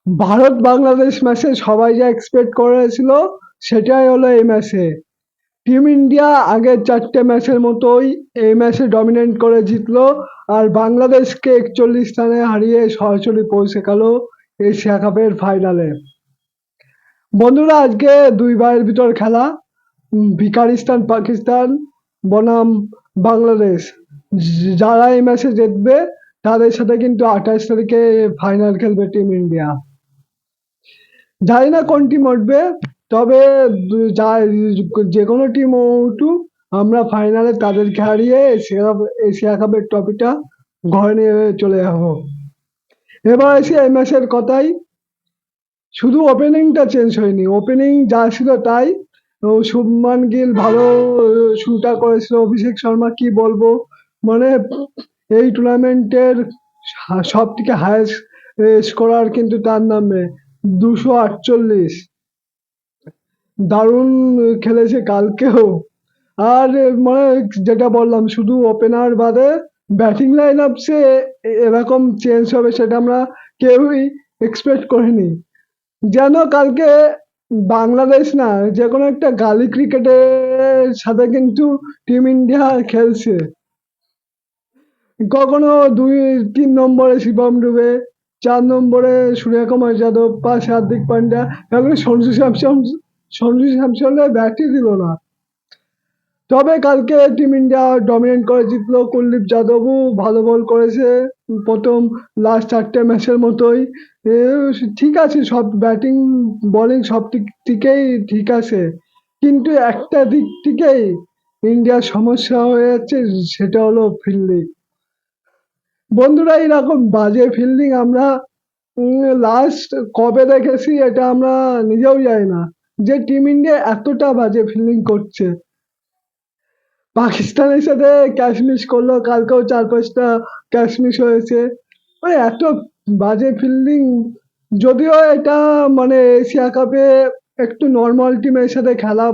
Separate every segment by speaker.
Speaker 1: ভারত বাংলাদেশ ম্যাচে সবাই যা এক্সপেক্ট করেছিল সেটাই হলো এই ম্যাচে। টিম ইন্ডিয়া আগের 4টে ম্যাচের মতোই এই ম্যাচে ডমিনেট করে জিতলো আর বাংলাদেশকে 41 রানে হারিয়ে সরাসরি পৌঁছে গেল এশিয়া কাপের ফাইনালে। বন্ধুরা, আজকে দুই ভাইয়ের ভিতর খেলা, ভিকারিস্তান পাকিস্তান বনাম বাংলাদেশ। যারা এই ম্যাচে জিতবে তাদের সাথে কিন্তু 28 তারিখে ফাইনাল খেলবে টিম ইন্ডিয়া। জানি না কোন টিম উঠবে, তবে যে কোনো টিম উঠুক আমরা ফাইনালে তাদেরকে হারিয়ে এশিয়া কাপের ট্রফিটা ঘরে নিয়ে চলে যাবো। এবার আসি এই ম্যাচের কথাই। শুধু ওপেনিংটা চেঞ্জ হয়নি, ওপেনিং যা ছিল তাই। শুভমান গিল ভালো শুরুটা করেছিল, অভিষেক শর্মা কি বলবো, মানে এই টুর্নামেন্টের সব থেকে হায়েস্ট স্কোরার কিন্তু তার নামে 248। দারুণ খেলেছে কালকেও। আর মানে যেটা বললাম, শুধু ওপেনার বাদে ব্যাটিং লাইন আপসে এরকম চেঞ্জ হবে সেটা আমরা কেউই এক্সপেক্ট করিনি। যেন কালকে বাংলাদেশ না, যে কোনো একটা গালি ক্রিকেটের সাথে কিন্তু টিম ইন্ডিয়া খেলছে। কখনো 2-3 নম্বরে শিবম ডুবে, 4 নম্বরে সূর্যকুমার যাদব, 5 হার্দিক পান্ডিয়া, এখন সঞ্জু স্যামসনের ব্যাটই দিল না। তবে কালকে টিম ইন্ডিয়া ডমিনেট করে জিতলো। কুলদীপ যাদবও ভালো বল করেছে, প্রথম লাস্ট 4টে ম্যাচের মতোই। এ, ঠিক আছে, সব ব্যাটিং বোলিং সব দিক থেকেই ঠিক আছে, কিন্তু একটা দিক থেকেই ইন্ডিয়ার সমস্যা হয়ে যাচ্ছে, সেটা হলো ফিল্ডিং। বন্ধুরা, এরকম বাজে ফিল্ডিং আমরা লাস্ট কবে দেখেছি এটা আমরা নিজেও জানি না, যে টিম ইন্ডিয়া এতটা বাজে ফিল্ডিং করছে। পাকিস্তানের সাথে ক্যাচ মিস করলো, কালকেও 4-5টা ক্যাচ মিস হয়েছে। মানে এত বাজে ফিল্ডিং। যদিও এটা মানে এশিয়া কাপে একটু নর্মাল টিমের সাথে খেলা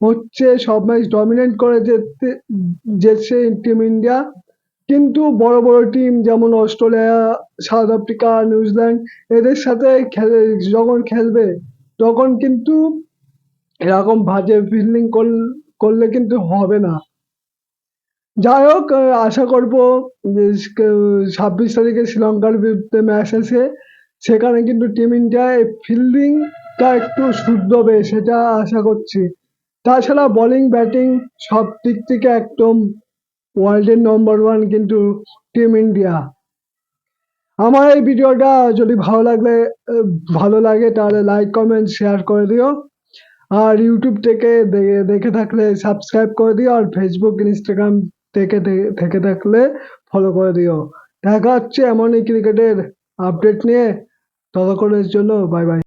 Speaker 1: হচ্ছে, সব ম্যাচ ডমিনেট করে যেছে টিম ইন্ডিয়া, কিন্তু বড় বড় টিম যেমন অস্ট্রেলিয়া, সাউথ আফ্রিকা, নিউজিল্যান্ড এদের সাথে যখন খেলবে তখন কিন্তু এরকম বাজে ফিল্ডিং করলে কিন্তু হবে না। যাই হোক, আশা করব যে 26 তারিখে শ্রীলঙ্কার বিরুদ্ধে ম্যাচ আছে, সেখানে কিন্তু টিম ইন্ডিয়া ফিল্ডিংটা একটু শুধরবে সেটা আশা করছি। তাছাড়া বোলিং ব্যাটিং সব দিক থেকে একদম ওয়ার্ল্ডের নম্বর 1 কিন্তু টিম ইন্ডিয়া। আমার এই ভিডিওটা যদি ভালো লাগে তাহলে লাইক কমেন্ট শেয়ার করে দিও। আর ইউটিউব থেকে দেখে থাকলে সাবস্ক্রাইব করে দিও, আর ফেসবুক ইনস্টাগ্রাম থেকে থাকলে ফলো করে দিও। দেখা হচ্ছে এমনই ক্রিকেটের আপডেট নিয়ে। ততক্ষণের জন্য বাই বাই।